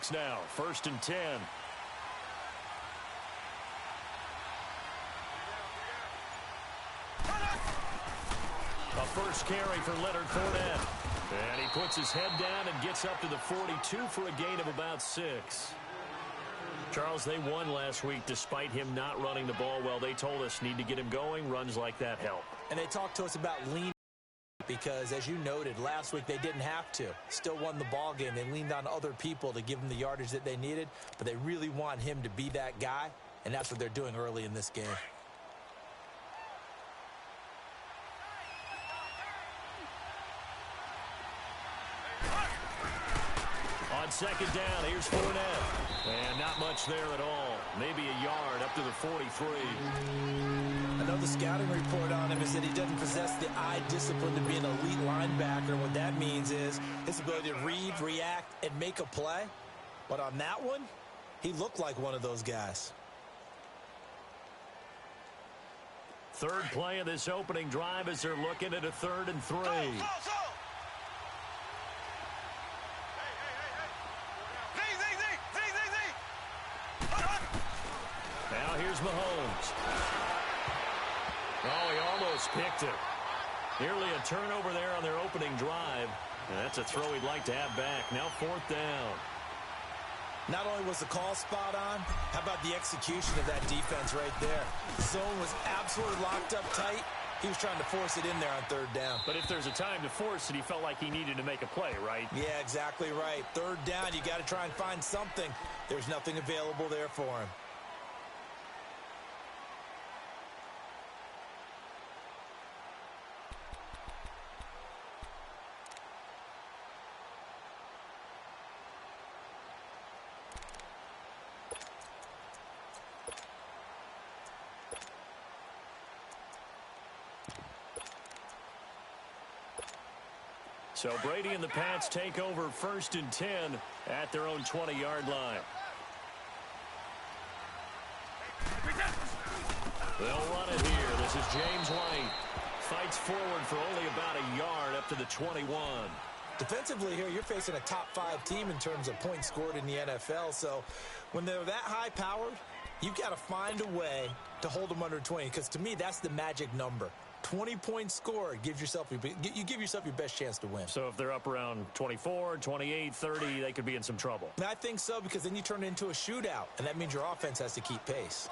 6 now. 1st and 10. A first carry for Leonard Fournette. And he puts his head down and gets up to the 42 for a gain of about 6. Charles, they won last week despite him not running the ball well. They told us need to get him going. Runs like that help. And they talked to us about lean because, as you noted, last week they didn't have to. Still won the ball game. They leaned on other people to give them the yardage that they needed, but they really want him to be that guy, and that's what they're doing early in this game. On 2nd down, here's Fournette. And not much there at all. Maybe a yard up to the 43. I know the scouting report on him is that he doesn't possess the eye discipline to be an elite linebacker. What that means is his ability to read, react, and make a play. But on that one, he looked like one of those guys. Third play of this opening drive as they're looking at a 3rd and 3. Now here's Mahomes. Oh, he almost picked it. Nearly a turnover there on their opening drive. And that's a throw he'd like to have back. Now 4th down. Not only was the call spot on, how about the execution of that defense right there? The zone was absolutely locked up tight. He was trying to force it in there on 3rd down. But if there's a time to force it, he felt like he needed to make a play, right? Yeah, exactly right. 3rd down, you got to try and find something. There's nothing available there for him. So Brady and the Pats take over 1st and 10 at their own 20-yard line. They'll run it here. This is James White. Fights forward for only about a yard up to the 21. Defensively here, you're facing a top-5 team in terms of points scored in the NFL. So when they're that high-powered, you've got to find a way to hold them under 20. Because to me, that's the magic number. 20 points scored, you give yourself your best chance to win. So if they're up around 24, 28, 30, they could be in some trouble. And I think so, because then you turn it into a shootout, and that means your offense has to keep pace.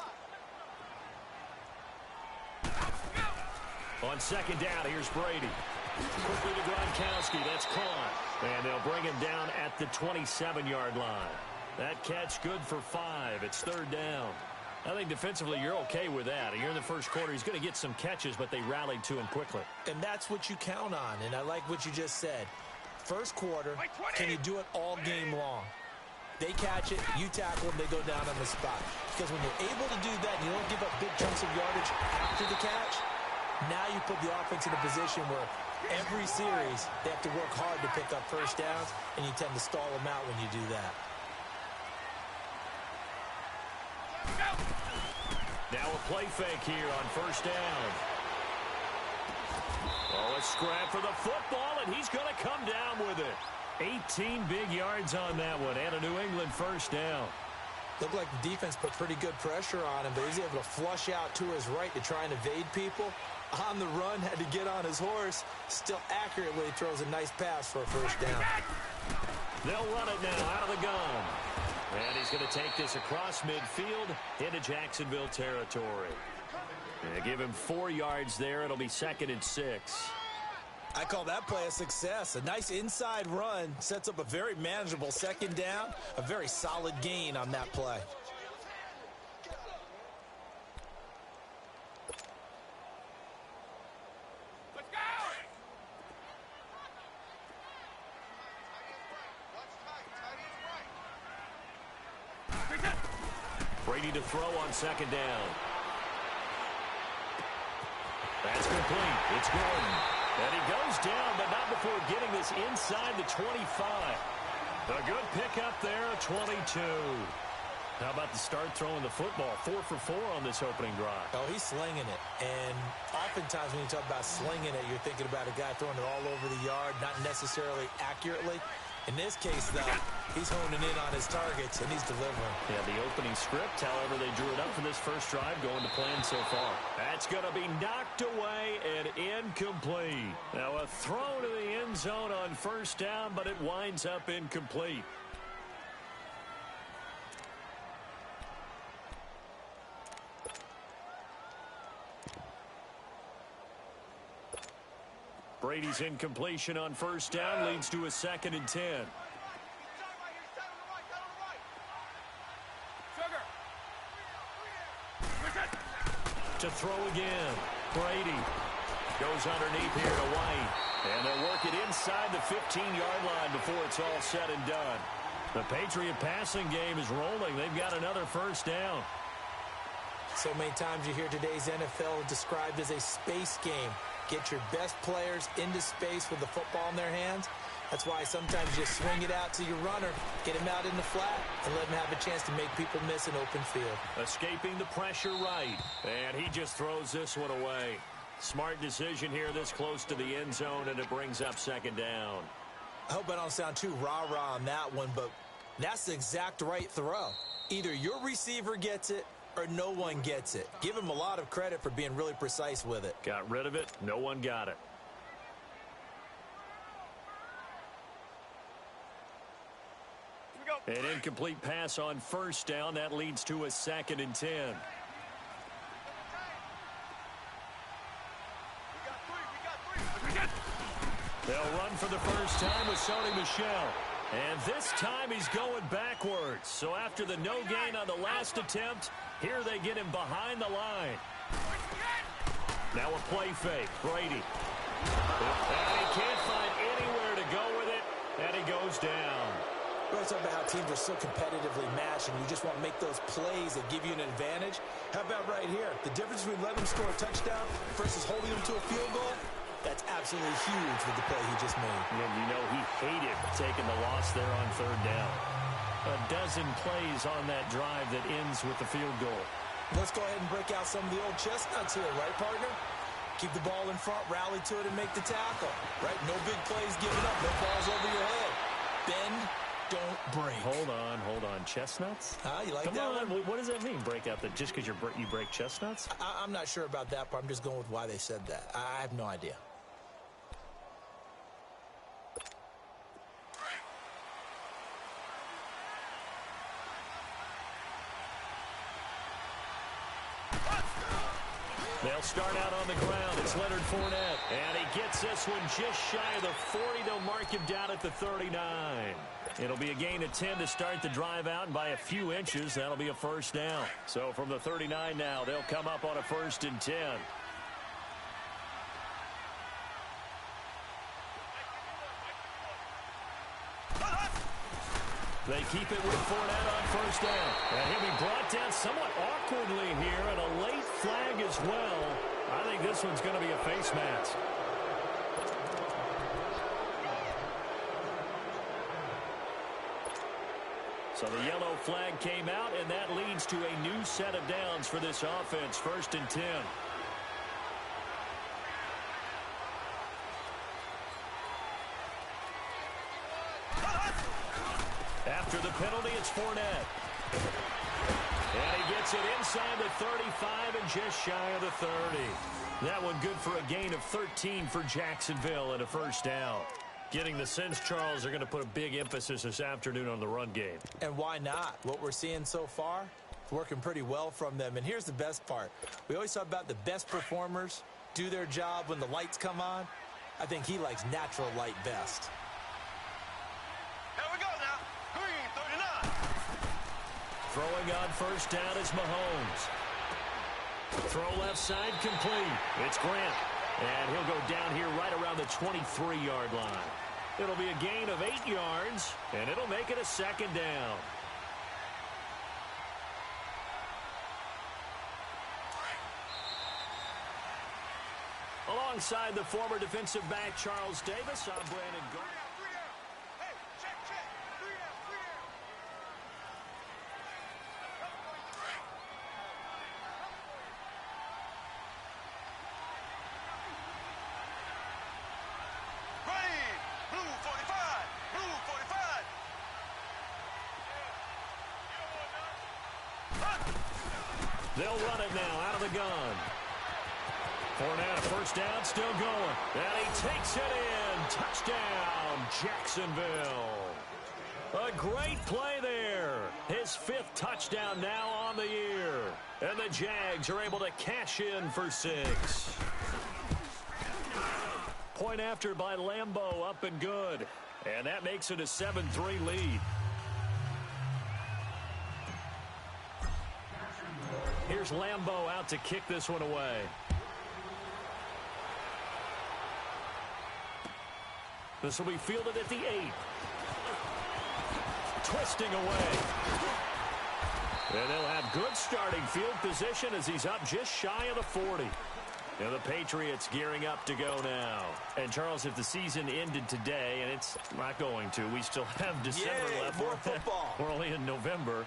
On 2nd down, here's Brady. Quickly to Gronkowski. That's caught. And they'll bring him down at the 27-yard line. That catch good for 5. It's 3rd down. I think defensively you're okay with that. You're in the first quarter. He's going to get some catches, but they rallied to him quickly. And that's what you count on, and I like what you just said. First quarter, can you do it all game long? They catch it, you tackle them, they go down on the spot. Because when you're able to do that and you don't give up big chunks of yardage after the catch, now you put the offense in a position where every series they have to work hard to pick up first downs, and you tend to stall them out when you do that. Now a play fake here on 1st down. Oh, a scrap for the football, and he's going to come down with it. 18 big yards on that one, and a New England 1st down. Looked like the defense put pretty good pressure on him, but he's able to flush out to his right to try and evade people. On the run, had to get on his horse. Still accurately throws a nice pass for a 1st down. They'll run it now out of the gun. And he's going to take this across midfield into Jacksonville territory. They give him 4 yards there. It'll be 2nd and 6. I call that play a success. A nice inside run sets up a very manageable 2nd down. A very solid gain on that play. Brady to throw on 2nd down. That's complete. It's Gordon. And he goes down, but not before getting this inside the 25. A good pickup there, 22. How about the start throwing the football? 4 for 4 on this opening drive. Oh, he's slinging it. And oftentimes when you talk about slinging it, you're thinking about a guy throwing it all over the yard, not necessarily accurately. In this case, though, he's honing in on his targets, and he's delivering. Yeah, the opening script, however, they drew it up for this first drive, going to plan so far. That's going to be knocked away and incomplete. Now, a throw to the end zone on first down, but it winds up incomplete. Brady's incompletion on first down leads to a 2nd and 10. To throw again. Brady goes underneath here to White. And they'll work it inside the 15-yard line before it's all said and done. The Patriot passing game is rolling. They've got another first down. So many times you hear today's NFL described as a space game. Get your best players into space with the football in their hands. That's why sometimes you swing it out to your runner, get him out in the flat, and let him have a chance to make people miss an open field. Escaping the pressure right. And he just throws this one away. Smart decision here this close to the end zone, and it brings up 2nd down. I hope I don't sound too rah-rah on that one, but that's the exact right throw. Either your receiver gets it or no one gets it. Give him a lot of credit for being really precise with it. Got rid of it. No one got it. An incomplete pass on first down. That leads to a 2nd and 10. They'll run for the first time with Sony Michel. And this time he's going backwards. So after the no gain on the last attempt, here they get him behind the line. Now a play fake. Brady. And he can't find anywhere to go with it. And he goes down. We always talk about how teams are so competitively matched, and you just want to make those plays that give you an advantage. How about right here? The difference between letting them score a touchdown versus holding them to a field goal, that's absolutely huge with the play he just made. And you know he hated taking the loss there on 3rd down. A dozen plays on that drive that ends with the field goal. Let's go ahead and break out some of the old chestnuts here, right, partner? Keep the ball in front, rally to it, and make the tackle. Right? No big plays given up, no balls over your head. Bend, don't break. Hold on. Chestnuts? You like Come that on. one? What does that mean, break out? Just because you break chestnuts? I'm not sure about that, but I'm just going with why they said that. I have no idea. They'll start out on the ground. It's Leonard Fournette. And he gets this one just shy of the 40. They'll mark him down at the 39. It'll be a gain of 10 to start the drive out, and by a few inches, that'll be a first down. So from the 39 now, they'll come up on a 1st and 10. They keep it with Fournette on first down. And he'll be brought down somewhat awkwardly here, and a late flag as well. I think this one's going to be a face mask. So the yellow flag came out, and that leads to a new set of downs for this offense. 1st and 10. After the penalty, it's Fournette. And he gets it inside the 35 and just shy of the 30. That one good for a gain of 13 for Jacksonville and a first down. Getting the sense, Charles, they're going to put a big emphasis this afternoon on the run game. And why not? What we're seeing so far, it's working pretty well from them. And here's the best part. We always talk about the best performers do their job when the lights come on. I think he likes natural light best. Throwing on first down is Mahomes. Throw left side complete. It's Grant. And he'll go down here right around the 23-yard line. It'll be a gain of 8 yards, and it'll make it a 2nd down. Alongside the former defensive back Charles Davis, I'm Brandon Garner. Blue 45. They'll run it now out of the gun. Fournette, a first down, still going. And he takes it in. Touchdown, Jacksonville. A great play there. His 5th touchdown now on the year. And the Jags are able to cash in for 6. Point after by Lambeau, up and good. And that makes it a 7-3 lead. Here's Lambeau out to kick this one away. This will be fielded at the 8. Twisting away. And they'll have good starting field position as he's up just shy of the 40. And the Patriots gearing up to go now. And, Charles, if the season ended today, and it's not going to, we still have December left. More football. We're only in November.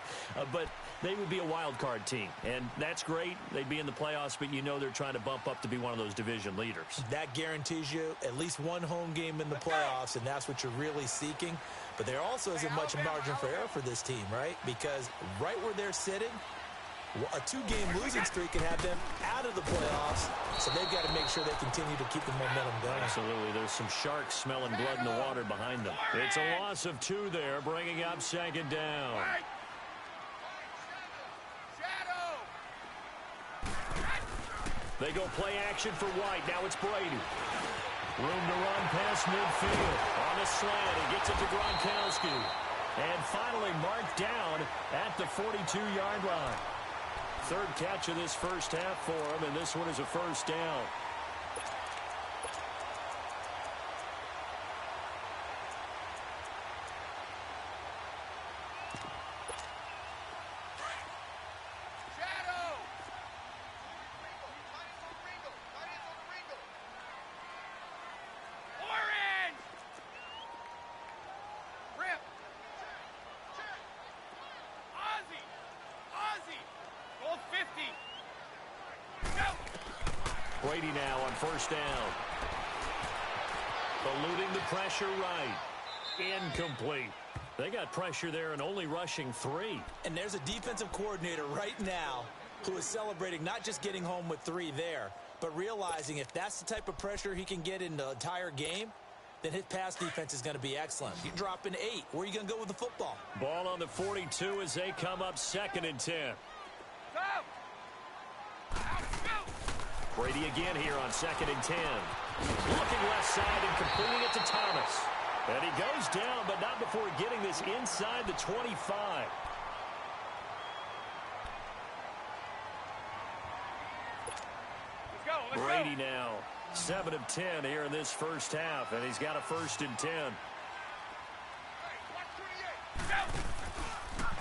But they would be a wild card team. And that's great. They'd be in the playoffs, but you know they're trying to bump up to be one of those division leaders. That guarantees you at least one home game in the playoffs, and that's what you're really seeking. But there also isn't much margin for error for this team, right? Because right where they're sitting, a 2-game losing streak can have them out of the playoffs, so they've got to make sure they continue to keep the momentum going. Absolutely. There's some sharks smelling blood in the water behind them. It's a loss of 2 there, bringing up 2nd down. They go play action for White. Now it's Brady. Room to run past midfield. On the slant, he gets it to Gronkowski. And finally marked down at the 42-yard line. 3rd catch of this first half for him, and this one is a first down. Brady now on first down. Eluding the pressure right. Incomplete. They got pressure there and only rushing 3. And there's a defensive coordinator right now who is celebrating not just getting home with 3 there, but realizing if that's the type of pressure he can get in the entire game, then his pass defense is going to be excellent. You're dropping 8. Where are you going to go with the football? Ball on the 42 as they come up 2nd and 10. Brady again here on 2nd and 10. Looking left side and completing it to Thomas. And he goes down, but not before getting this inside the 25. Brady now 7 of 10 here in this first half, and he's got a 1st and 10.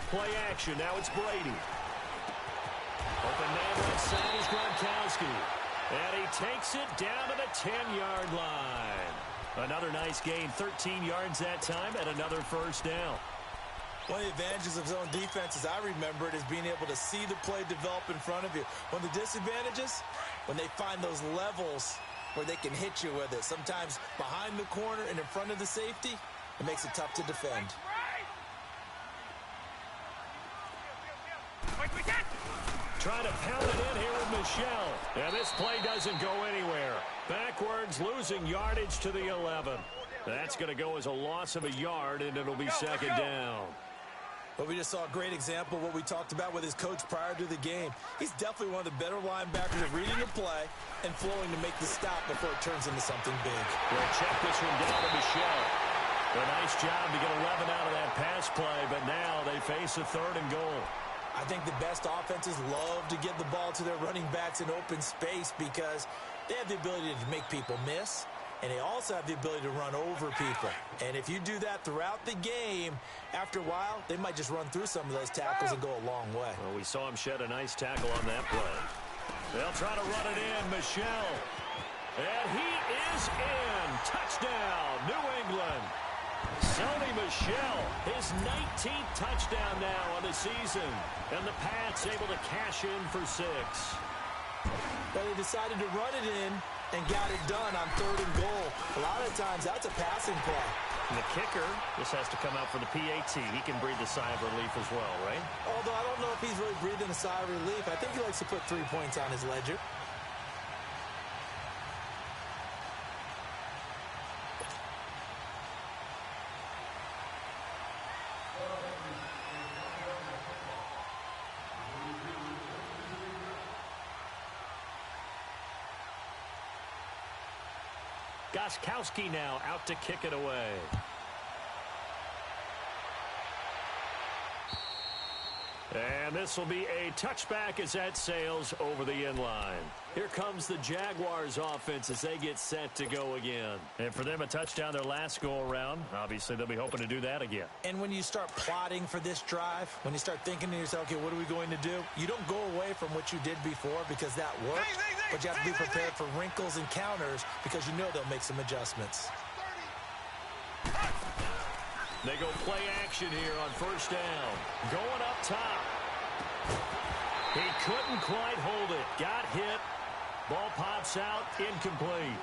Play action. Now it's Brady. Open man right side is Gronkowski. And he takes it down to the 10-yard line. Another nice gain, 13 yards that time, and another first down. One of the advantages of zone defense, as I remember it, is being able to see the play develop in front of you. One of the disadvantages, when they find those levels where they can hit you with it. Sometimes behind the corner and in front of the safety, it makes it tough to defend. Trying to pound it in here with Michel. And this play doesn't go anywhere. Backwards, losing yardage to the 11. That's going to go as a loss of a yard, and it'll be 2nd down. But we just saw a great example of what we talked about with his coach prior to the game. He's definitely one of the better linebackers at reading the play and flowing to make the stop before it turns into something big. We'll check this one down to Michel. A nice job to get 11 out of that pass play, but now they face a 3rd and goal. I think the best offenses love to get the ball to their running backs in open space because they have the ability to make people miss, and they also have the ability to run over people. And if you do that throughout the game, after a while, they might just run through some of those tackles and go a long way. Well, we saw him shed a nice tackle on that play. They'll try to run it in. Michel. And he is in. Touchdown, New England. Sony Michel, his 19th touchdown now on the season. And the Pats able to cash in for 6. But they decided to run it in and got it done on 3rd and goal. A lot of times that's a passing play. And the kicker just has to come out for the PAT. He can breathe a sigh of relief as well, right? Although I don't know if he's really breathing a sigh of relief. I think he likes to put 3 points on his ledger. Gostkowski now out to kick it away. And this will be a touchback as that sails over the end line. Here comes the Jaguars offense as they get set to go again. And for them, a touchdown their last go-around. Obviously, they'll be hoping to do that again. And when you start plotting for this drive, when you start thinking to yourself, okay, what are we going to do? You don't go away from what you did before because that worked, but you have to be prepared for wrinkles and counters because you know they'll make some adjustments. They go play action here on first down. Going up top. He couldn't quite hold it. Got hit. Ball pops out. Incomplete.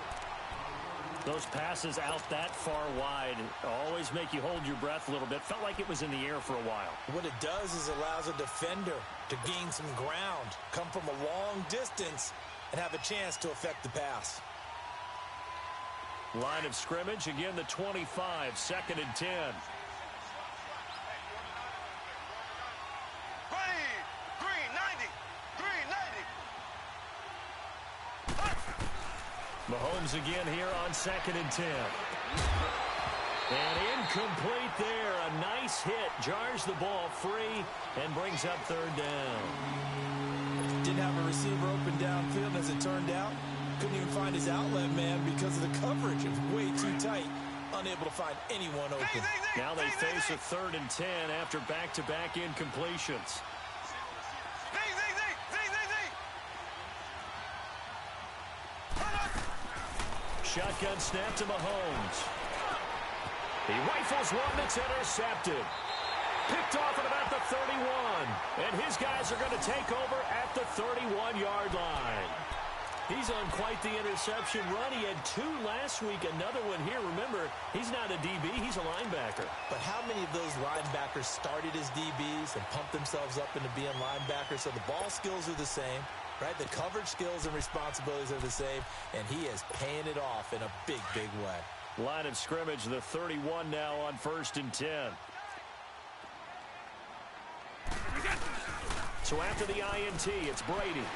Those passes out that far wide always make you hold your breath a little bit. Felt like it was in the air for a while. What it does is allows a defender to gain some ground, come from a long distance, and have a chance to affect the pass. Line of scrimmage, again the 25, 2nd and 10. Mahomes again here on 2nd and 10. And incomplete there. A nice hit. Jars the ball free and brings up 3rd down. Didn't have a receiver open downfield, as it turned out. Couldn't even find his outlet man because of the coverage. It was way too tight. Unable to find anyone open. Now they face a 3rd and 10 after back-to-back incompletions. Shotgun snap to Mahomes. He rifles one that's intercepted. Picked off at about the 31. And his guys are going to take over at the 31-yard line. He's on quite the interception run. He had 2 last week, another one here. Remember, he's not a DB, he's a linebacker. But how many of those linebackers started as DBs and pumped themselves up into being linebackers? So the ball skills are the same, right? The coverage skills and responsibilities are the same, and he is paying it off in a big, big way. Line of scrimmage, the 31 now on 1st and 10. So after the INT, it's Brady.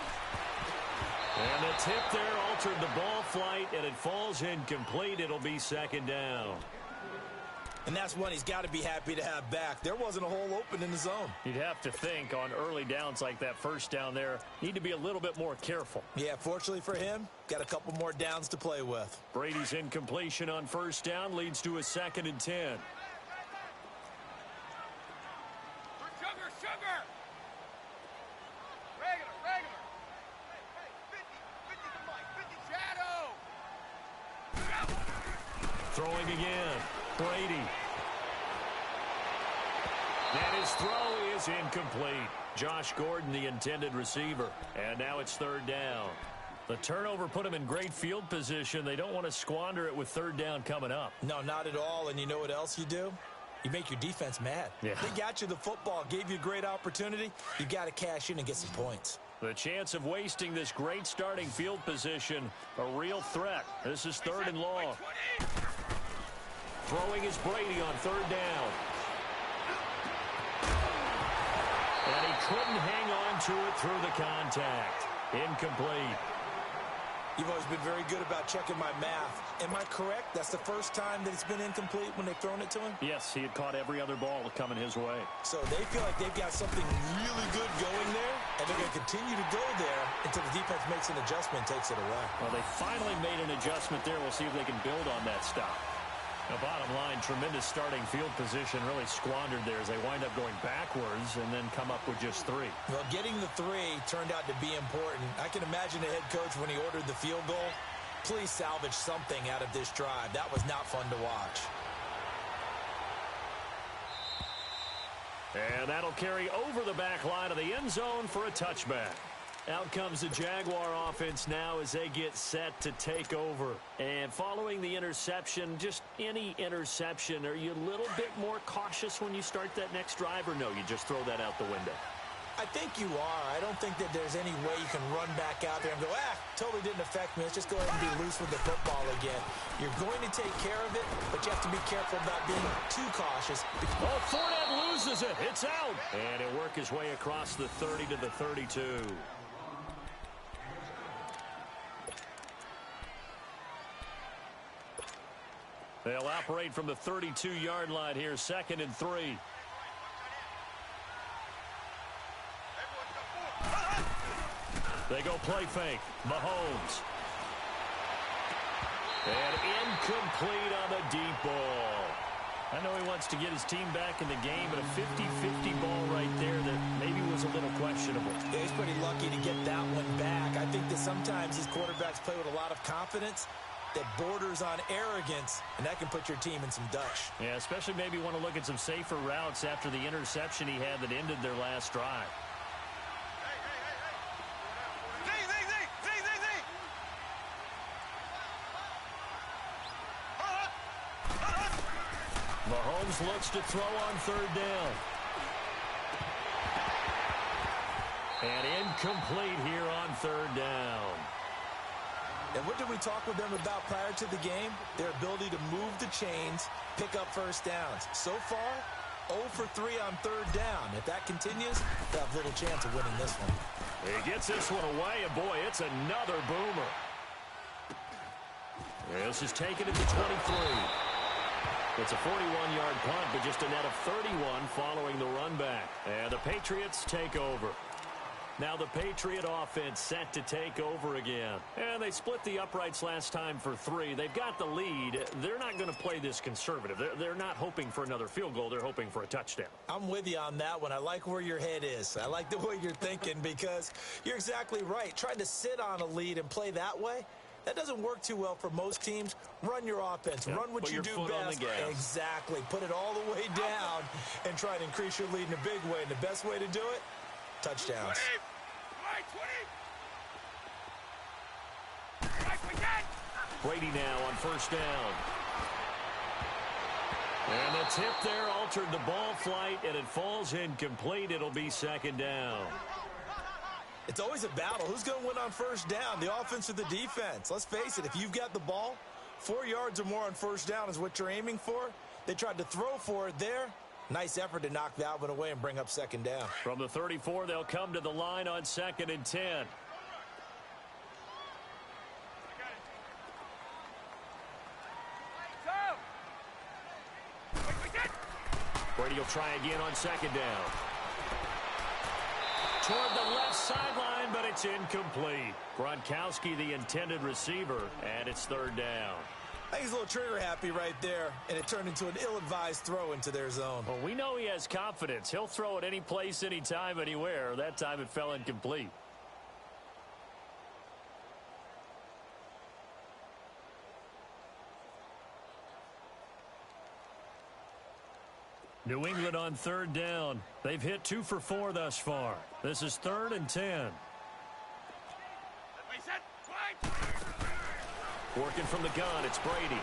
And the tip there altered the ball flight, and it falls incomplete. It'll be 2nd down. And that's one he's got to be happy to have back. There wasn't a hole open in the zone. You'd have to think on early downs like that first down there, need to be a little bit more careful. Yeah, fortunately for him, got a couple more downs to play with. Brady's incompletion on 1st down leads to a 2nd and 10. Throwing again, Brady. And his throw is incomplete. Josh Gordon, the intended receiver. And now it's 3rd down. The turnover put him in great field position. They don't want to squander it with 3rd down coming up. No, not at all. And you know what else you do? You make your defense mad. Yeah. They got you the football, gave you a great opportunity. You got to cash in and get some points. The chance of wasting this great starting field position, a real threat. This is 3rd and long. Throwing is Brady on 3rd down. And he couldn't hang on to it through the contact. Incomplete. You've always been very good about checking my math. Am I correct? That's the first time that it's been incomplete when they've thrown it to him? Yes, he had caught every other ball coming his way. So they feel like they've got something really good going there, and they're going to continue to go there until the defense makes an adjustment and takes it away. Well, they finally made an adjustment there. We'll see if they can build on that stop. The bottom line, tremendous starting field position, really squandered there as they wind up going backwards and then come up with just 3. Well, getting the 3 turned out to be important. I can imagine the head coach when he ordered the field goal. Please salvage something out of this drive. That was not fun to watch. And that'll carry over the back line of the end zone for a touchback. Out comes the Jaguar offense now as they get set to take over. And following the interception, just any interception, are you a little bit more cautious when you start that next drive, or no, you just throw that out the window? I think you are. I don't think that there's any way you can run back out there and go, totally didn't affect me. Let's just go ahead and be loose with the football again. You're going to take care of it, but you have to be careful about being too cautious. Oh, Fournette loses it. It's out. And he'll work his way across the 30 to the 32. They'll operate from the 32-yard line here, 2nd and 3. They go play fake. Mahomes. And incomplete on the deep ball. I know he wants to get his team back in the game, but a 50-50 ball right there that maybe was a little questionable. Yeah, he's pretty lucky to get that one back. I think that sometimes these quarterbacks play with a lot of confidence that borders on arrogance, and that can put your team in some dutch. Yeah, especially maybe want to look at some safer routes after the interception he had that ended their last drive. Mahomes looks to throw on 3rd down. And incomplete here on 3rd down. And what did we talk with them about prior to the game? Their ability to move the chains, pick up first downs. So far, 0 for 3 on 3rd down. If that continues, they'll have little chance of winning this one. He gets this one away, and boy, it's another boomer. This is taken at the 23. It's a 41-yard punt, but just a net of 31 following the run back. And the Patriots take over. Now the Patriot offense set to take over again. And they split the uprights last time for 3. They've got the lead. They're not going to play this conservative. They're not hoping for another field goal. They're hoping for a touchdown. I'm with you on that one. I like where your head is. I like the way you're thinking because you're exactly right. Trying to sit on a lead and play that way, that doesn't work too well for most teams. Run your offense. Yep. Run what you do best. Exactly. Put it all the way down and try to increase your lead in a big way. And the best way to do it, touchdowns. Brady now on 1st down. And the tip there altered the ball flight, and it falls incomplete. It'll be 2nd down. It's always a battle. Who's going to win on 1st down, the offense or the defense? Let's face it, if you've got the ball, 4 yards or more on 1st down is what you're aiming for. They tried to throw for it there. Nice effort to knock that one away and bring up 2nd down. From the 34, they'll come to the line on 2nd and 10. Brady will try again on 2nd down. Toward the left sideline, but it's incomplete. Gronkowski, the intended receiver, and it's 3rd down. I think he's a little trigger happy right there, and it turned into an ill-advised throw into their zone. Well, we know he has confidence. He'll throw it any place, anytime, anywhere. That time it fell incomplete. New England on 3rd down. They've hit 2 for 4 thus far. This is 3rd and 10. Working from the gun, it's Brady.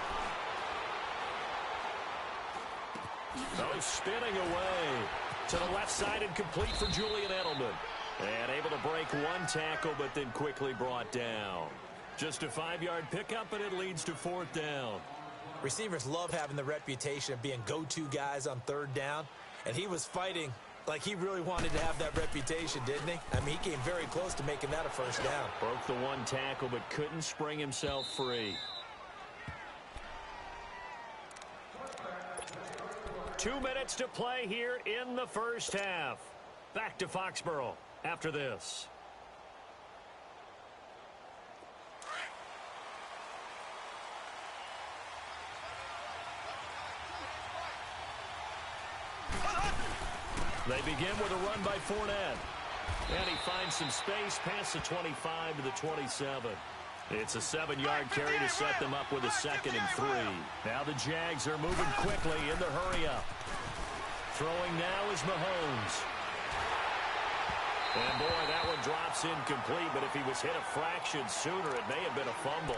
Oh, spinning away to the left side and complete for Julian Edelman. And able to break one tackle, but then quickly brought down. Just a 5-yard pickup, and it leads to 4th down. Receivers love having the reputation of being go-to guys on 3rd down, and he was fighting like he really wanted to have that reputation, didn't he? I mean, he came very close to making that a 1st down. Broke the one tackle, but couldn't spring himself free. 2 minutes to play here in the 1st half. Back to Foxborough after this. They begin with a run by Fournette. And he finds some space past the 25 to the 27. It's a 7-yard carry to set them up with a 2nd and 3. Now the Jags are moving quickly in the hurry up. Throwing now is Mahomes. And, boy, that one drops incomplete, but if he was hit a fraction sooner, it may have been a fumble.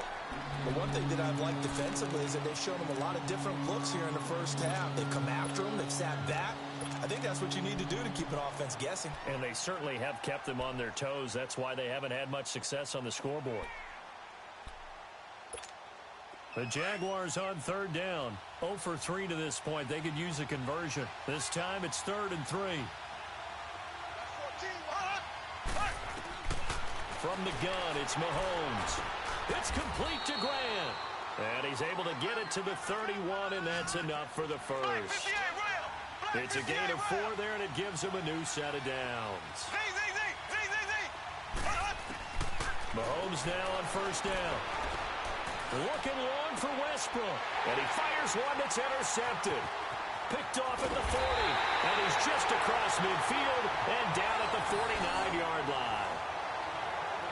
The one thing that I've liked defensively is that they've shown him a lot of different looks here in the first half. They've come after him. They've sat back. I think that's what you need to do to keep an offense guessing. And they certainly have kept them on their toes. That's why they haven't had much success on the scoreboard. The Jaguars on third down. 0 for 3 to this point. They could use a conversion. This time it's 3rd and 3. From the gun, it's Mahomes. It's complete to Grant. And he's able to get it to the 31, and that's enough for the first. It's a gain of 4 there, and it gives him a new set of downs. Mahomes now on first down. Looking long for Westbrook. And he fires one that's intercepted. Picked off at the 40. And he's just across midfield and down at the 49-yard line.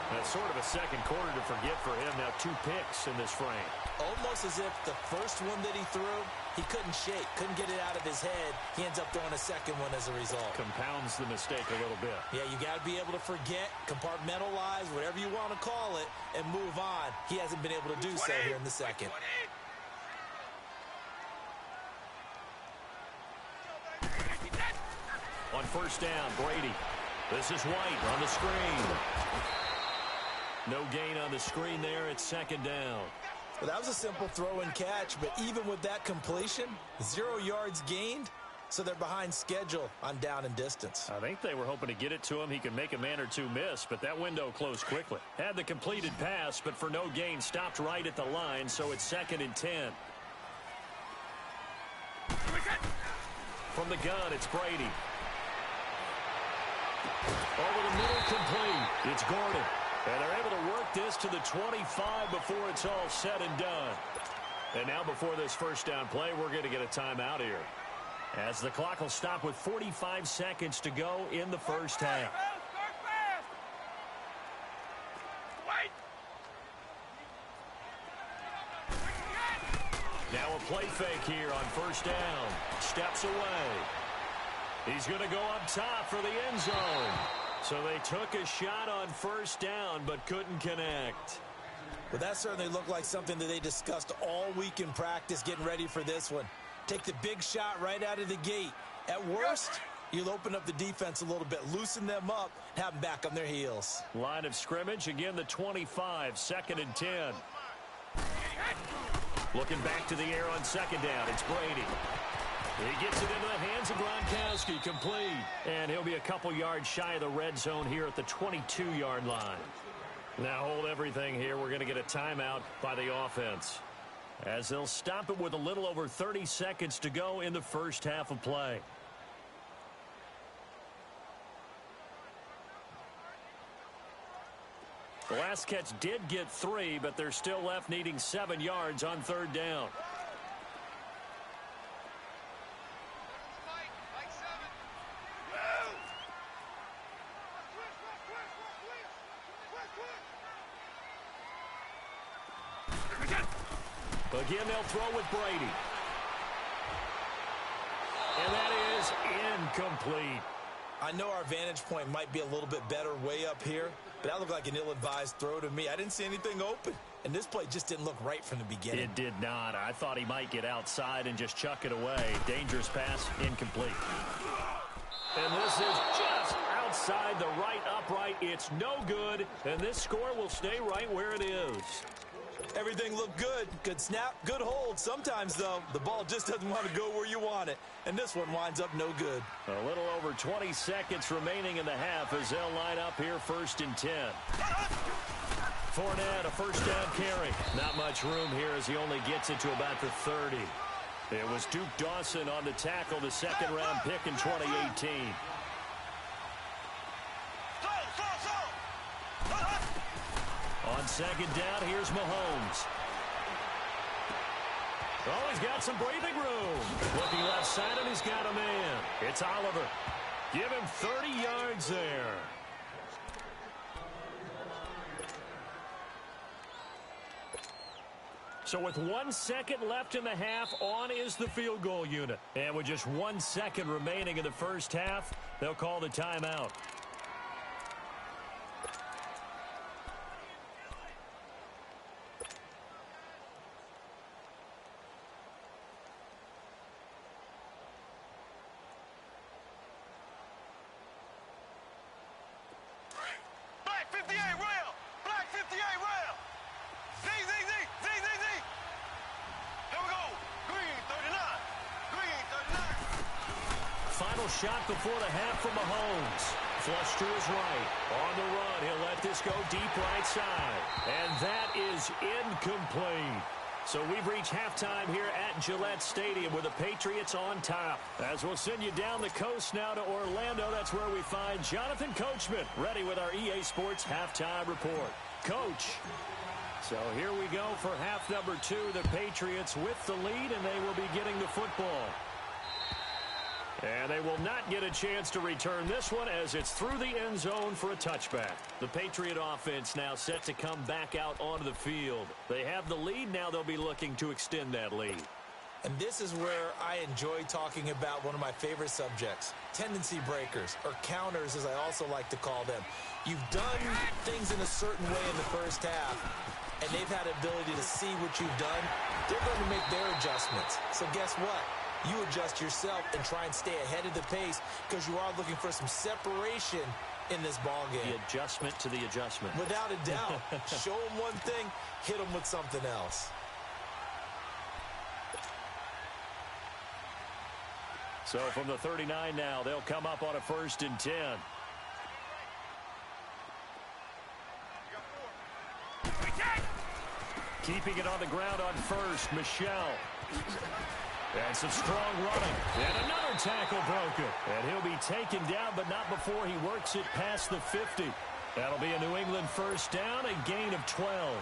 That's sort of a second quarter to forget for him. Now 2 picks in this frame. Almost as if the first one that he threw, he couldn't shake, couldn't get it out of his head. He ends up throwing a second one as a result. Compounds the mistake a little bit. Yeah, you got to be able to forget, compartmentalize, whatever you want to call it, and move on. He hasn't been able to do so here in the second. On first down, Brady. This is White on the screen. No gain on the screen there. It's 2nd down. Well, that was a simple throw and catch, but even with that completion, 0 yards gained, so they're behind schedule on down and distance. I think they were hoping to get it to him. He could make a man or two miss, but that window closed quickly. Had the completed pass, but for no gain, stopped right at the line, so it's 2nd and 10. From the gun, it's Brady. Over the middle, complete. It's Gordon. And they're able to work this to the 25 before it's all said and done. And now before this first down play, we're going to get a timeout here, as the clock will stop with 45 seconds to go in the first half. Now a play fake here on first down. Steps away. He's going to go up top for the end zone. So they took a shot on first down but couldn't connect. Well, that certainly looked like something that they discussed all week in practice getting ready for this one. Take the big shot right out of the gate. At worst, you'll open up the defense a little bit, loosen them up, and have them back on their heels. Line of scrimmage, again the 25, 2nd and 10. Looking back to the air on 2nd down, it's Brady. He gets it into the hands of Gronkowski, complete. And he'll be a couple yards shy of the red zone here at the 22-yard line. Now hold everything here. We're going to get a timeout by the offense, as they'll stop it with a little over 30 seconds to go in the first half of play. The last catch did get 3, but they're still left needing 7 yards on 3rd down. Again, they'll throw with Brady. And that is incomplete. I know our vantage point might be a little bit better way up here, but that looked like an ill-advised throw to me. I didn't see anything open, and this play just didn't look right from the beginning. It did not. I thought he might get outside and just chuck it away. Dangerous pass, incomplete. And this is just outside the right upright. It's no good, and this score will stay right where it is. Everything looked good. Good snap, good hold. Sometimes, though, the ball just doesn't want to go where you want it. And this one winds up no good. A little over 20 seconds remaining in the half as they'll line up here 1st and 10. Fournette, a first down carry. Not much room here as he only gets it to about the 30. It was Duke Dawson on the tackle, the 2nd-round pick in 2018. On 2nd down, here's Mahomes. Oh, he's got some breathing room. Looking left side, and he's got a man. It's Oliver. Give him 30 yards there. So with 1 second left in the half, on is the field goal unit. And with just 1 second remaining in the first half, they'll call the timeout. shot before the half from Mahomes. Flush to his right. On the run, he'll let this go deep right side. And that is incomplete. So we've reached halftime here at Gillette Stadium with the Patriots on top. As we'll send you down the coast now to Orlando, that's where we find Jonathan Coachman ready with our EA Sports halftime report. Coach. So here we go for half number 2. The Patriots with the lead, and they will be getting the football. And they will not get a chance to return this one as it's through the end zone for a touchback. The Patriot offense now set to come back out onto the field. They have the lead. Now they'll be looking to extend that lead. And this is where I enjoy talking about one of my favorite subjects, tendency breakers, or counters as I also like to call them. You've done things in a certain way in the first half, and they've had the ability to see what you've done. They're going to make their adjustments. So guess what? You adjust yourself and try and stay ahead of the pace because you are looking for some separation in this ball game. The adjustment to the adjustment. Without a doubt. Show them one thing, hit them with something else. So from the 39 now, they'll come up on a 1st and 10. Keeping it on the ground on 1st, Michel. And some strong running. And another tackle broken. And he'll be taken down, but not before he works it past the 50. That'll be a New England 1st down, a gain of 12.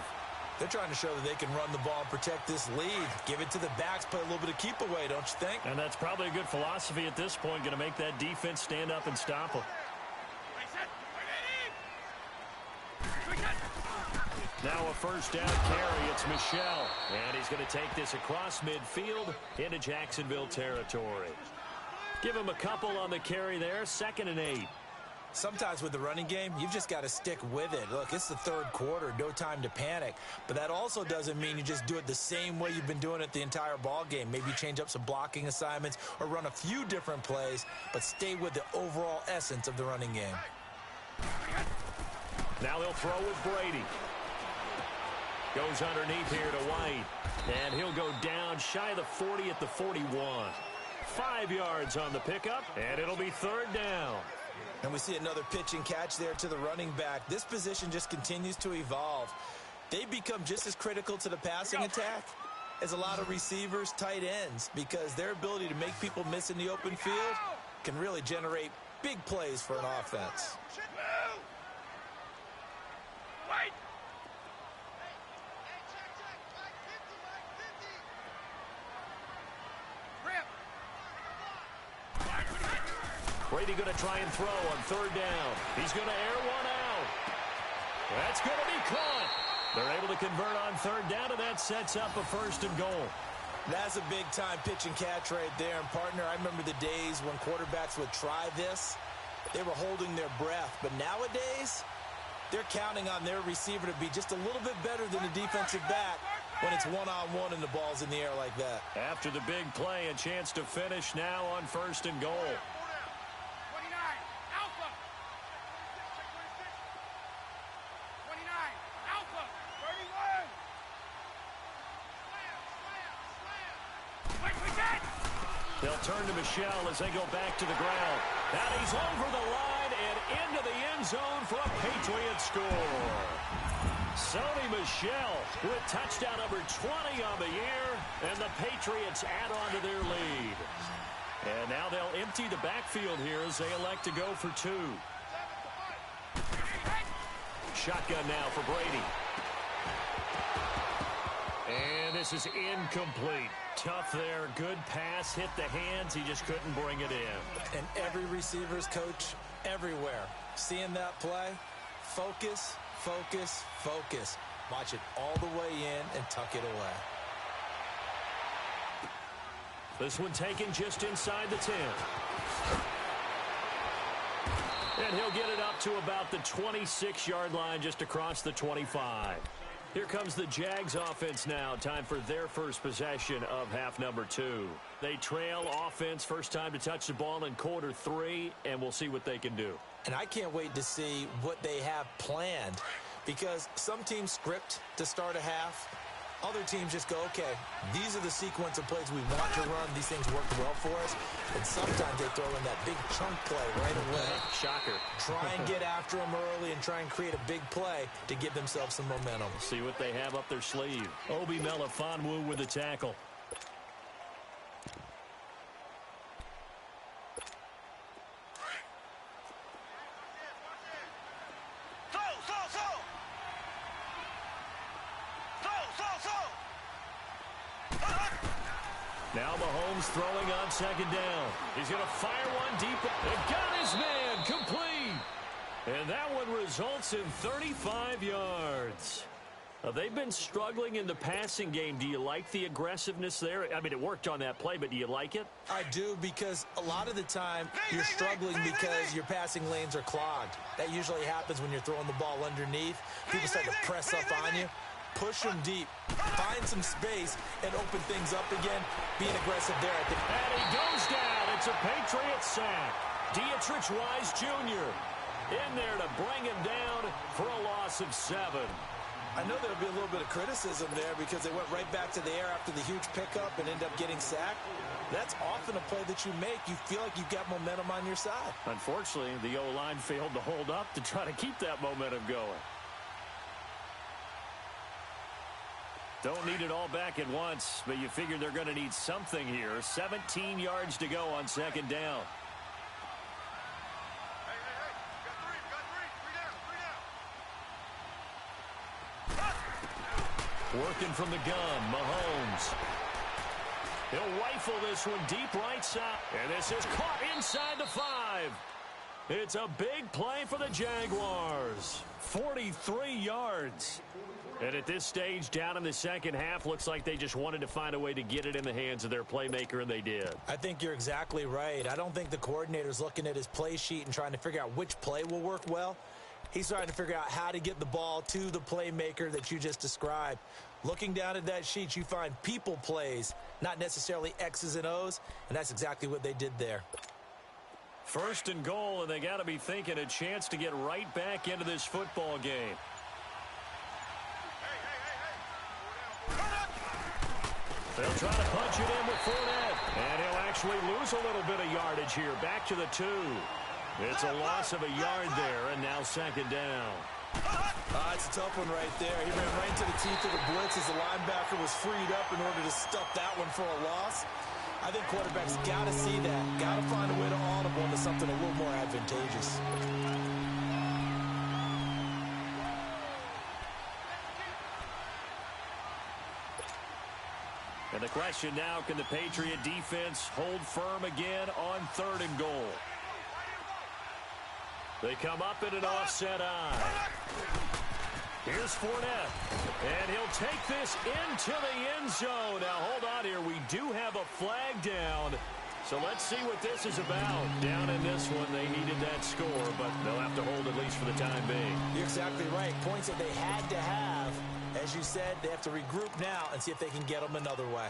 They're trying to show that they can run the ball and protect this lead. Give it to the backs, play a little bit of keep away, don't you think? And that's probably a good philosophy at this point, going to make that defense stand up and stop them. Now a 1st down carry. It's Michel. And he's going to take this across midfield into Jacksonville territory. Give him a couple on the carry there. 2nd and 8. Sometimes with the running game, you've just got to stick with it. Look, it's the 3rd quarter, no time to panic. But that also doesn't mean you just do it the same way you've been doing it the entire ball game. Maybe change up some blocking assignments or run a few different plays, but stay with the overall essence of the running game. Now they'll throw with Brady. Goes underneath here to White. And he'll go down shy of the 40 at the 41. 5 yards on the pickup, and it'll be 3rd down. And we see another pitch and catch there to the running back. This position just continues to evolve. They become just as critical to the passing attack as a lot of receivers, tight ends, because their ability to make people miss in the open field can really generate big plays for an offense. Brady going to try and throw on 3rd down. He's going to air one out. That's going to be caught. They're able to convert on 3rd down, and that sets up a 1st and goal. That's a big-time pitch and catch right there. And, partner, I remember the days when quarterbacks would try this. They were holding their breath. But nowadays, they're counting on their receiver to be just a little bit better than the defensive back when it's one-on-one and the ball's in the air like that. After the big play, a chance to finish now on 1st and goal. They'll turn to Michel as they go back to the ground. And he's over the line and into the end zone for a Patriot score. Sony Michel with touchdown number 20 on the year, and the Patriots add on to their lead. And now they'll empty the backfield here as they elect to go for 2. Shotgun now for Brady. And this is incomplete. Tough there. Good pass. Hit the hands. He just couldn't bring it in. And every receiver's coach everywhere. Seeing that play, focus, focus, focus. Watch it all the way in and tuck it away. This one taken just inside the 10. And he'll get it up to about the 26-yard line, just across the 25. Here comes the Jags offense now. Time for their first possession of half number 2. They trail offense, first time to touch the ball in quarter 3, and we'll see what they can do. And I can't wait to see what they have planned, because some teams script to start a half. Other teams just go, okay, these are the sequence of plays we want to run. These things work well for us. And sometimes they throw in that big chunk play right away. Shocker. Try and get after them early and try and create a big play to give themselves some momentum. See what they have up their sleeve. Obi Melifonwu with the tackle. Now Mahomes throwing on second down. He's going to fire one deep. It got his man complete. And that one results in 35 yards. They've been struggling in the passing game. Do you like the aggressiveness there? I mean, it worked on that play, but do you like it? I do, because a lot of the time you're struggling because your passing lanes are clogged. That usually happens when you're throwing the ball underneath. People start to press up on you. Push them deep, find some space, and open things up again. Being aggressive there, I think. And he goes down. It's a Patriot sack. Dietrich Wise Jr. in there to bring him down for a loss of 7. I know there'll be a little bit of criticism there because they went right back to the air after the huge pickup and end up getting sacked. That's often a play that you make. You feel like you've got momentum on your side. Unfortunately, the O-line failed to hold up to try to keep that momentum going. Don't need it all back at once, but you figure they're going to need something here. 17 yards to go on second down. Working from the gun, Mahomes. He'll rifle this one deep right side. And this is caught inside the 5. It's a big play for the Jaguars. 43 yards. And at this stage, down in the second half, looks like they just wanted to find a way to get it in the hands of their playmaker, and they did. I think you're exactly right. I don't think the coordinator's looking at his play sheet and trying to figure out which play will work well. He's trying to figure out how to get the ball to the playmaker that you just described. Looking down at that sheet, you find people plays, not necessarily X's and O's, and that's exactly what they did there. First and goal, and they got to be thinking a chance to get right back into this football game. They'll try to punch it in with Fournette. And he'll actually lose a little bit of yardage here. Back to the 2. It's a loss of a yard there, and now second down. It's a tough one right there. He ran right into the teeth of the blitz as the linebacker was freed up in order to stuff that one for a loss. I think quarterbacks got to see that. Got to find a way to audible into something a little more advantageous. And the question now, can the Patriot defense hold firm again on 3rd and goal? They come up in an offset eye. Here's Fournette. And he'll take this into the end zone. Now, hold on here. We do have a flag down. So let's see what this is about. Down in this one, they needed that score, but they'll have to hold at least for the time being. You're exactly right. Points that they had to have. As you said, they have to regroup now and see if they can get them another way.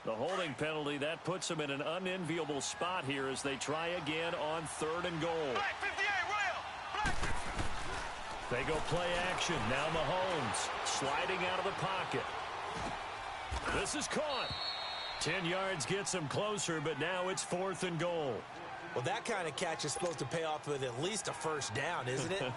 The holding penalty, that puts them in an unenviable spot here as they try again on 3rd and goal. They go play action. Now Mahomes sliding out of the pocket. This is caught. 10 yards gets them closer, but now it's 4th and goal. Well, that kind of catch is supposed to pay off with at least a first down, isn't it?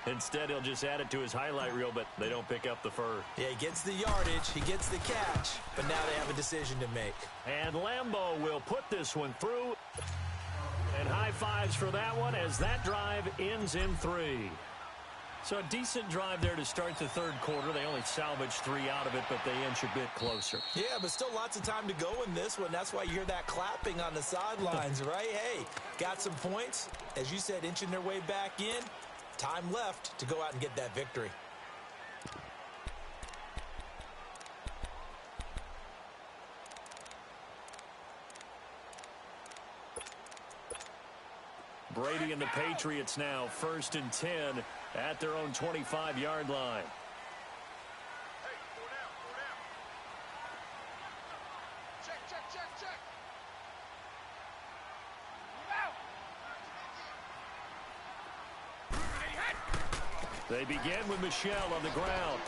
Instead, he'll just add it to his highlight reel, but they don't pick up the first. Yeah, he gets the yardage, he gets the catch, but now they have a decision to make. And Lambeau will put this one through. And high fives for that one as that drive ends in 3. So a decent drive there to start the 3rd quarter. They only salvaged 3 out of it, but they inch a bit closer. Yeah, but still lots of time to go in this one. That's why you hear that clapping on the sidelines, right? Hey, got some points. As you said, inching their way back in. Time left to go out and get that victory. Brady and the Patriots now 1st and 10 at their own 25-yard line. They begin with Michel on the ground.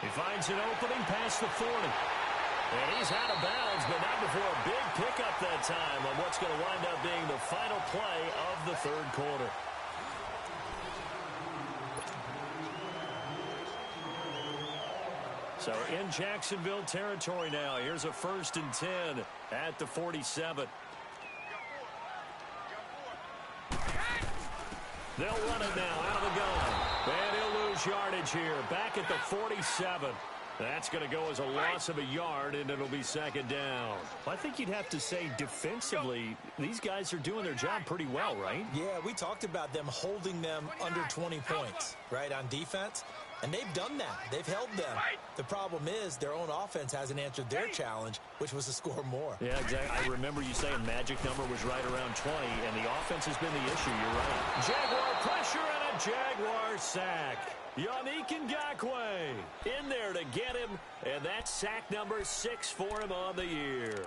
He finds an opening past the 40. And he's out of bounds, but not before a big pickup that time on what's going to wind up being the final play of the third quarter. So in Jacksonville territory now. Here's a 1st and 10 at the 47. They'll run it now out of the gun. And he'll lose yardage here. Back at the 47. That's going to go as a loss of a yard, and it'll be 2nd down. I think you'd have to say defensively, these guys are doing their job pretty well, right? Yeah, we talked about them holding them under 20 points, right, on defense. And they've done that. They've held them. The problem is their own offense hasn't answered their challenge, which was to score more. Yeah, exactly. I remember you saying magic number was right around 20, and the offense has been the issue. You're right. Jaguar pressure and a Jaguar sack. Yannick Ngakoue in there to get him, and that's sack number 6 for him on the year.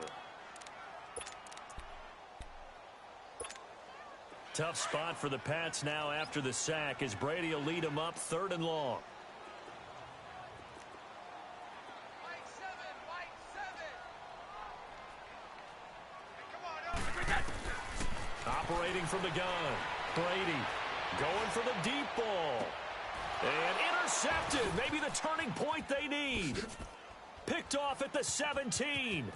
Tough spot for the Pats now after the sack as Brady will lead them up 3rd and long. Operating from the gun, Brady going for the deep ball. And intercepted, maybe the turning point they need. Picked off at the 17.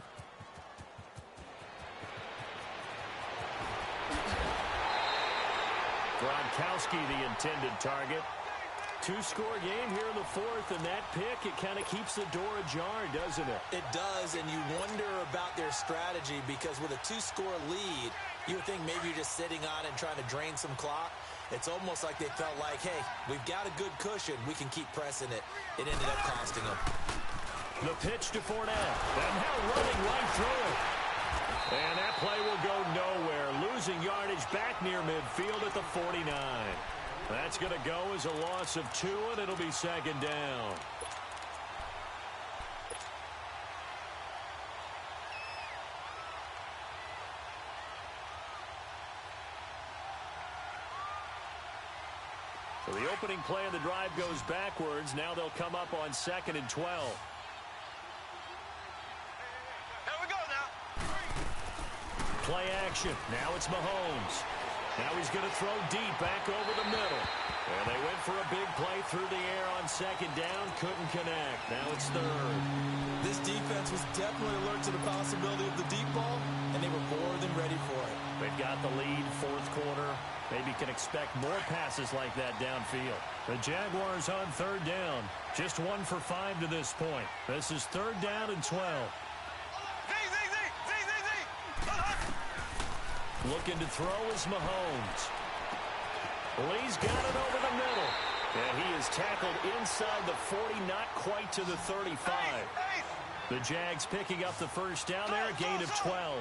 Gronkowski, the intended target. 2-score game here in the 4th, and that pick, it kind of keeps the door ajar, doesn't it? It does, and you wonder about their strategy because with a 2-score lead, you would think maybe you're just sitting on it and trying to drain some clock. It's almost like they felt like, hey, we've got a good cushion. We can keep pressing it. It ended up costing them. The pitch to Fournette. And now running right through it. And that play will go nowhere. Losing yardage back near midfield at the 49. That's going to go as a loss of 2, and it'll be 2nd down. So the opening play of the drive goes backwards. Now they'll come up on 2nd and 12. Here we go now. Play action. Now it's Mahomes. Now he's going to throw deep back over the middle. And they went for a big play through the air on 2nd down. Couldn't connect. Now it's 3rd. This defense was definitely alert to the possibility of the deep ball, and they were more than ready for it. They've got the lead, 4th quarter. Maybe can expect more passes like that downfield. The Jaguars on 3rd down. Just 1 for 5 to this point. This is 3rd down and 12. Looking to throw is Mahomes. Lee's got it over the middle. And he is tackled inside the 40, not quite to the 35. The Jags picking up the 1st down there, a gain of 12.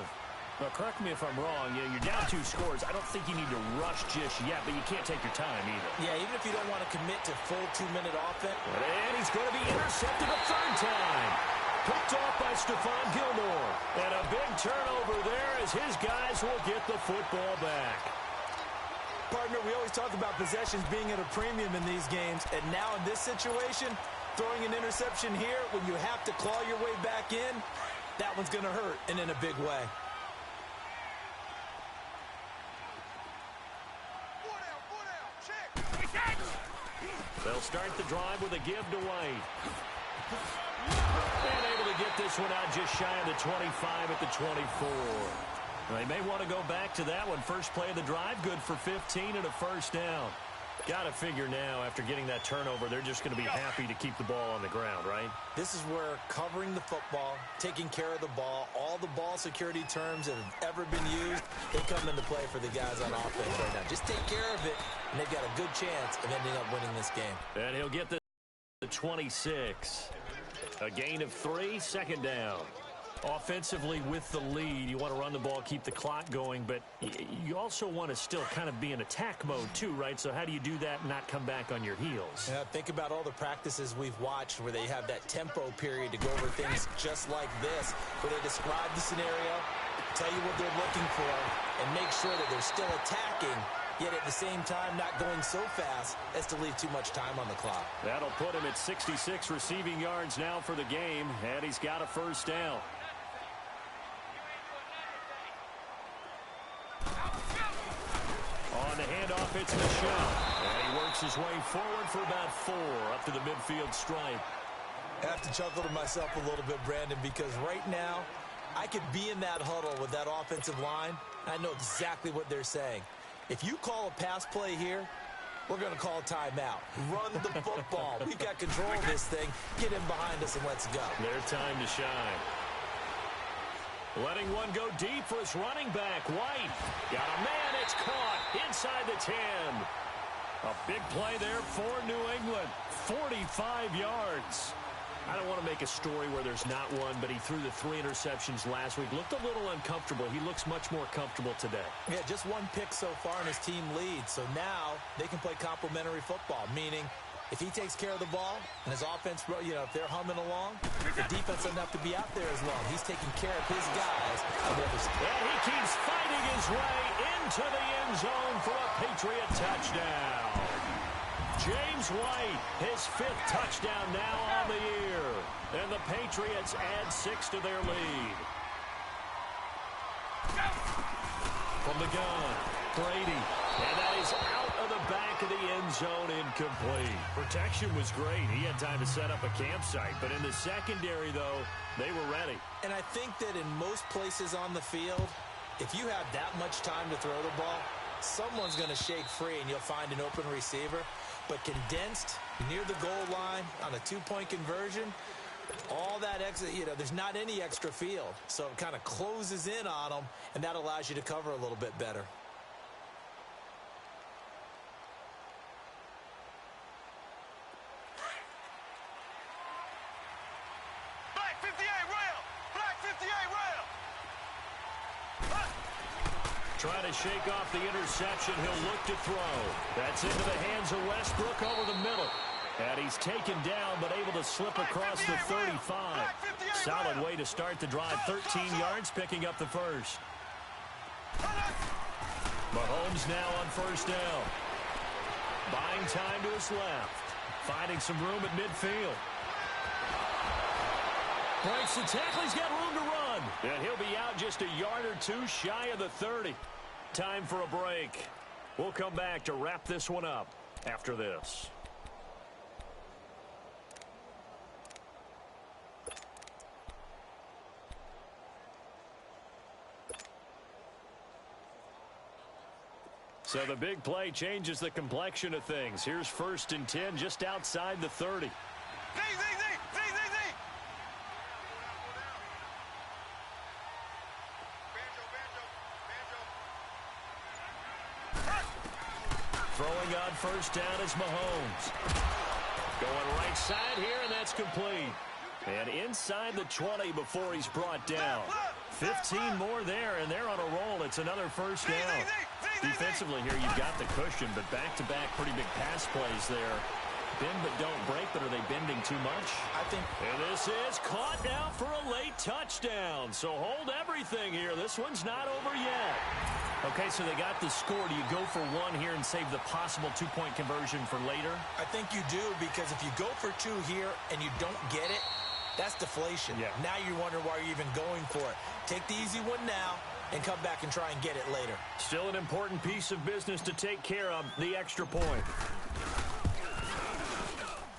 Now, correct me if I'm wrong. You're down 2 scores. I don't think you need to rush just yet, but you can't take your time either. Yeah, even if you don't want to commit to full 2-minute offense. And he's going to be intercepted a 3rd time. Picked off by Stephon Gilmore. And a big turnover there as his guys will get the football back. Partner, we always talk about possessions being at a premium in these games. And now in this situation, throwing an interception here when you have to claw your way back in, that one's going to hurt, and in a big way. They'll start the drive with a give to White. And able to get this one out just shy of the 25 at the 24. They may want to go back to that one. First play of the drive, good for 15 and a 1st down. Got to figure now, after getting that turnover, they're just going to be happy to keep the ball on the ground, right? This is where covering the football, taking care of the ball, all the ball security terms that have ever been used, they come into play for the guys on offense right now. Just take care of it, and they've got a good chance of ending up winning this game. And he'll get the 26. A gain of 3, 2nd down. Offensively with the lead, you want to run the ball, keep the clock going, but you also want to still kind of be in attack mode too, right? So how do you do that and not come back on your heels? Yeah, think about all the practices we've watched where they have that tempo period to go over things just like this, where they describe the scenario, tell you what they're looking for, and make sure that they're still attacking yet at the same time not going so fast as to leave too much time on the clock. That'll put him at 66 receiving yards now for the game, and he's got a first down. On the handoff, it's Michel. And he works his way forward for about 4 up to the midfield stripe. I have to chuckle to myself a little bit, Brandon, because right now I could be in that huddle with that offensive line. I know exactly what they're saying. If you call a pass play here, we're going to call a timeout. Run the football. We've got control of this thing. Get in behind us and let's go. Their time to shine. Letting one go deep for his running back, White. Got a man, it's caught inside the 10. A big play there for New England. 45 yards. I don't want to make a story where there's not one, but he threw the 3 interceptions last week. Looked a little uncomfortable. He looks much more comfortable today. Yeah, just 1 pick so far and his team leads. So now they can play complementary football, meaning if he takes care of the ball and his offense, you know, if they're humming along, the defense doesn't have to be out there as long. He's taking care of his guys on the other side. And he keeps fighting his way into the end zone for a Patriot touchdown. James White, his 5th touchdown now on the year. And the Patriots add 6 to their lead. From the gun, Brady. And that is out of the back of the end zone, incomplete. Protection was great. He had time to set up a campsite. But in the secondary, though, they were ready. And I think that in most places on the field, if you have that much time to throw the ball, someone's going to shake free and you'll find an open receiver. But condensed near the goal line on a 2-point conversion, all that extra, you know, there's not any extra field. So it kind of closes in on them, and that allows you to cover a little bit better. Black 58 rail! Black 58 rail! Trying to shake off the interception. He'll look to throw. That's into the hands of Westbrook over the middle. And he's taken down, but able to slip across the 35. Solid way to start the drive. 13 yards, picking up the first. Mahomes now on first down. Buying time to his left. Finding some room at midfield. Breaks the tackle. He's got room to run. And he'll be out just a yard or 2 shy of the 30. Time for a break. We'll come back to wrap this one up after this. So the big play changes the complexion of things. Here's 1st and 10 just outside the 30. Z. Throwing on first down is Mahomes. Going right side here, and that's complete. And inside the 20 before he's brought down. 15 more there, and they're on a roll. It's another first down. Defensively here, you've got the cushion, but back-to-back pretty big pass plays there. Bend but don't break, but are they bending too much? I think. And this is caught now for a late touchdown. So hold everything here. This one's not over yet. Okay, so they got the score. Do you go for 1 here and save the possible 2-point conversion for later? I think you do, because if you go for 2 here and you don't get it, that's deflation. Yeah. Now you wonder why you're even going for it. Take the easy one now and come back and try and get it later. Still an important piece of business to take care of, the extra point.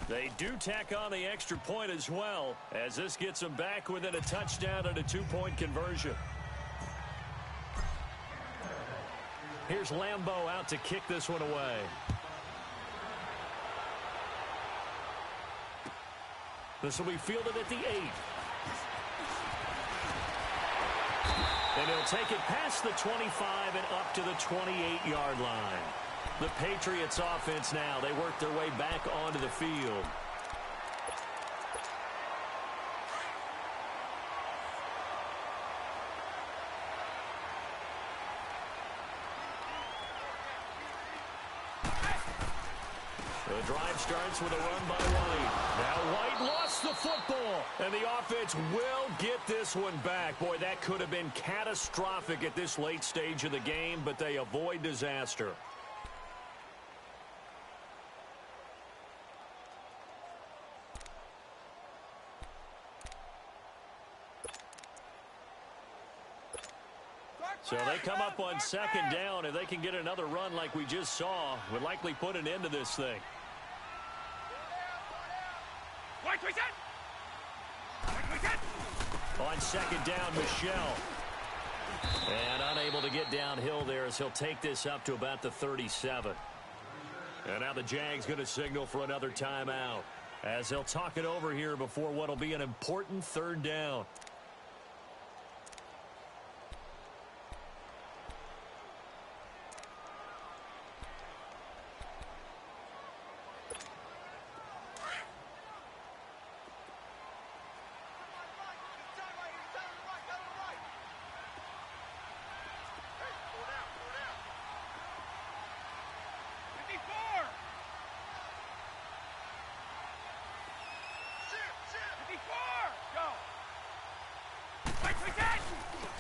They do tack on the extra point as well, as this gets them back within a touchdown and a 2-point conversion. Here's Lambeau out to kick this one away. This will be fielded at the 8. And he'll take it past the 25 and up to the 28-yard line. The Patriots offense now, they work their way back onto the field. The drive starts with a run by White. Now White lost the football, and the offense will get this one back. Boy, that could have been catastrophic at this late stage of the game, but they avoid disaster. So they come up on second down. If they can get another run like we just saw, would likely put an end to this thing. On second down, Michel. And unable to get downhill there as he'll take this up to about the 37. And now the Jags going to signal for another timeout as they'll talk it over here before what will be an important third down.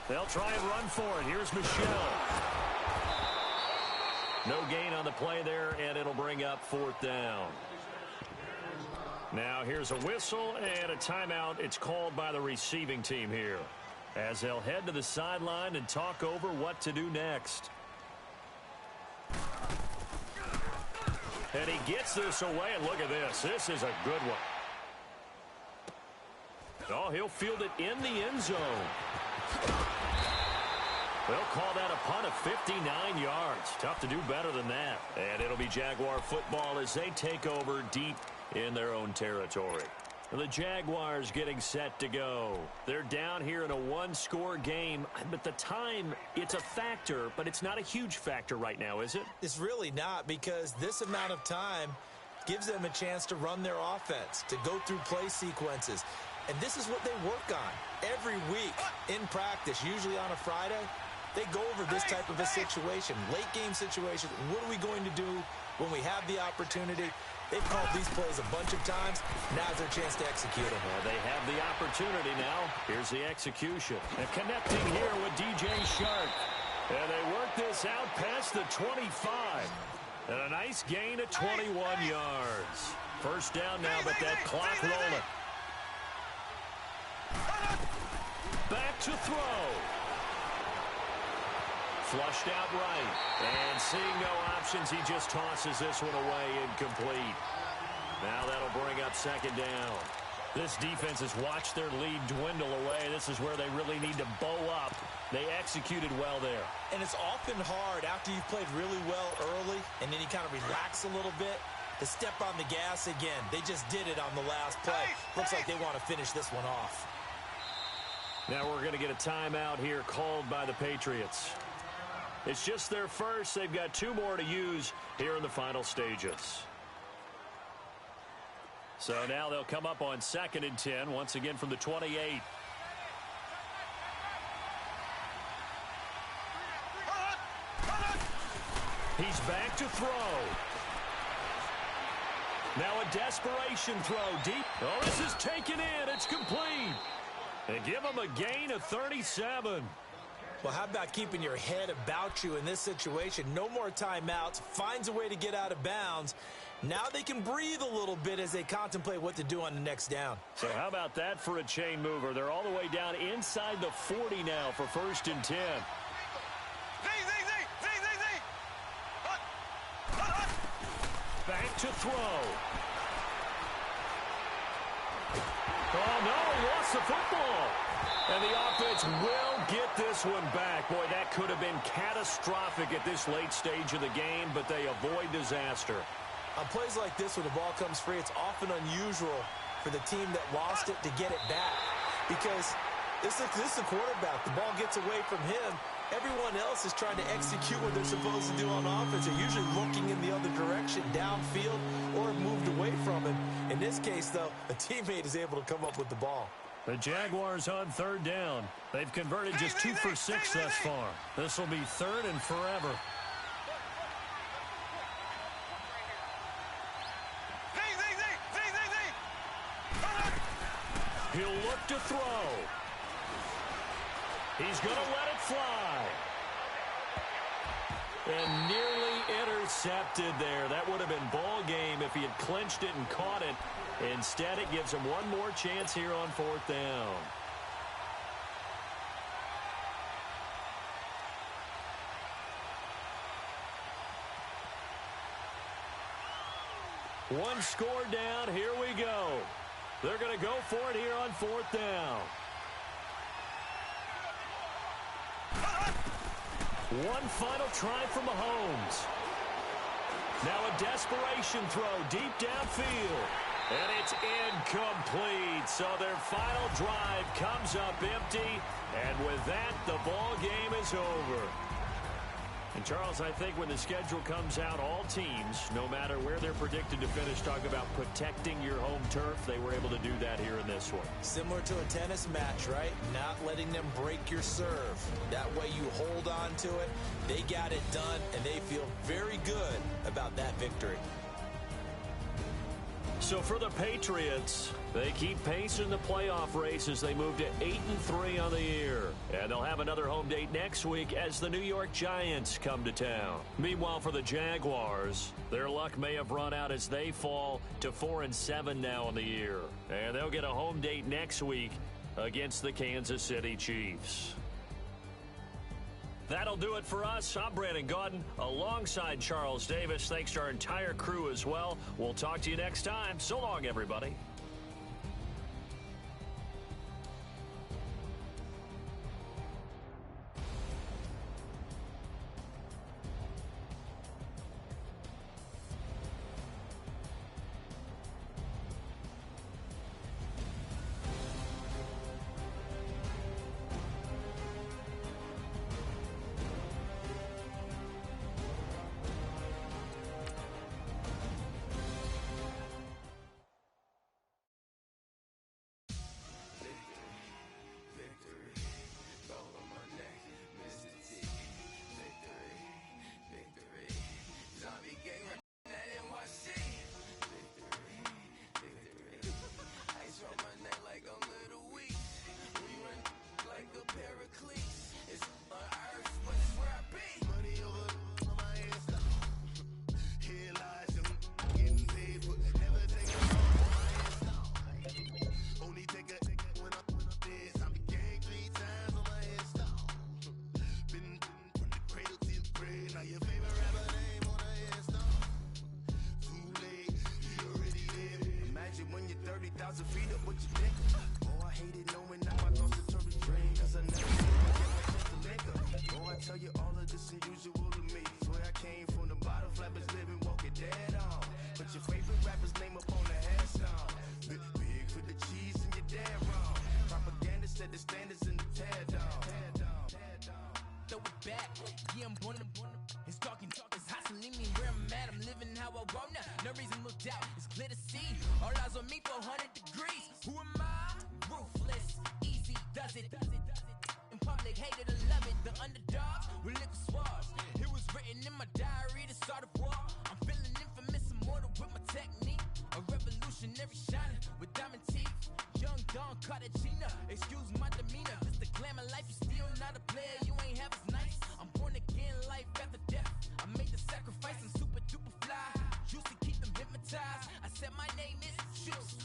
They'll try and run for it. Here's Michel. No gain on the play there, and it'll bring up fourth down. Now here's a whistle and a timeout. It's called by the receiving team here as they'll head to the sideline and talk over what to do next. And he gets this away, and look at this. This is a good one. Oh, he'll field it in the end zone. They'll call that a punt of 59 yards. Tough to do better than that. And it'll be Jaguar football as they take over deep in their own territory. The Jaguars getting set to go. They're down here in a one-score game, but the time, it's a factor, but it's not a huge factor right now, is it? It's really not, because this amount of time gives them a chance to run their offense, to go through play sequences. And this is what they work on every week in practice, usually on a Friday. They go over this type of a situation, late game situation. What are we going to do when we have the opportunity? They've called these plays a bunch of times. Now's their chance to execute them. They have the opportunity now. Here's the execution. And connecting here with DJ Shark. And they work this out past the 25. And a nice gain of 21 yards. First down now, but that clock rolling. Back to throw. Flushed out right. And seeing no options, he just tosses this one away incomplete. Now that'll bring up second down. This defense has watched their lead dwindle away. This is where they really need to bow up. They executed well there. And it's often hard after you've played really well early and then you kind of relax a little bit to step on the gas again. They just did it on the last play. Looks like they want to finish this one off. Now we're going to get a timeout here called by the Patriots. It's just their first. They've got two more to use here in the final stages. So now they'll come up on second and 10, once again from the 28. He's back to throw. Now a desperation throw deep. Oh, this is taken in. It's complete. They give him a gain of 37. Well, how about keeping your head about you in this situation? No more timeouts. Finds a way to get out of bounds. Now they can breathe a little bit as they contemplate what to do on the next down. So how about that for a chain mover? They're all the way down inside the 40 now for first and 10. Back to throw. Oh, no, he lost the football. And the offense will get this one back. Boy, that could have been catastrophic at this late stage of the game, but they avoid disaster. On plays like this, when the ball comes free, it's often unusual for the team that lost it to get it back. Because this is a quarterback. The ball gets away from him. Everyone else is trying to execute what they're supposed to do on offense. They're usually looking in the other direction, downfield, or moved away from him. In this case, though, a teammate is able to come up with the ball. The Jaguars on third down. They've converted just 2 for 6 thus far. This will be third and forever. He'll look to throw. He's going to let it fly. And nearly intercepted there. That would have been ball game if he had clinched it and caught it. Instead, it gives him one more chance here on fourth down. One score down. Here we go. They're going to go for it here on 4th down. One final try for Mahomes. Now a desperation throw deep downfield. And it's incomplete. So their final drive comes up empty. And with that, the ball game is over. And, Charles, I think when the schedule comes out, all teams, no matter where they're predicted to finish, talk about protecting your home turf. They were able to do that here in this one. Similar to a tennis match, right? Not letting them break your serve. That way you hold on to it. They got it done, and they feel very good about that victory. So for the Patriots, they keep pace in the playoff race as they move to 8-3 on the year. And they'll have another home date next week as the New York Giants come to town. Meanwhile, for the Jaguars, their luck may have run out as they fall to 4-7 now on the year. And they'll get a home date next week against the Kansas City Chiefs. That'll do it for us. I'm Brandon Gaudin alongside Charles Davis. Thanks to our entire crew as well. We'll talk to you next time. So long, everybody. No reason to look out, it's clear to see. All eyes on me for 100 degrees. Who am I? Ruthless, easy does it. In public, hated or love it. The underdogs with liquor swabs. It was written in my diary to start a war. I'm feeling infamous, immortal with my technique. A revolutionary shining with diamond teeth. Young Don Cartagena, excuse my demeanor. Just the glamour life, you still not a player. You ain't half as nice. I'm born again, life after death. I made the sacrifice, I'm super duper fly. Used to keep them hypnotized. I said my name is Shoes.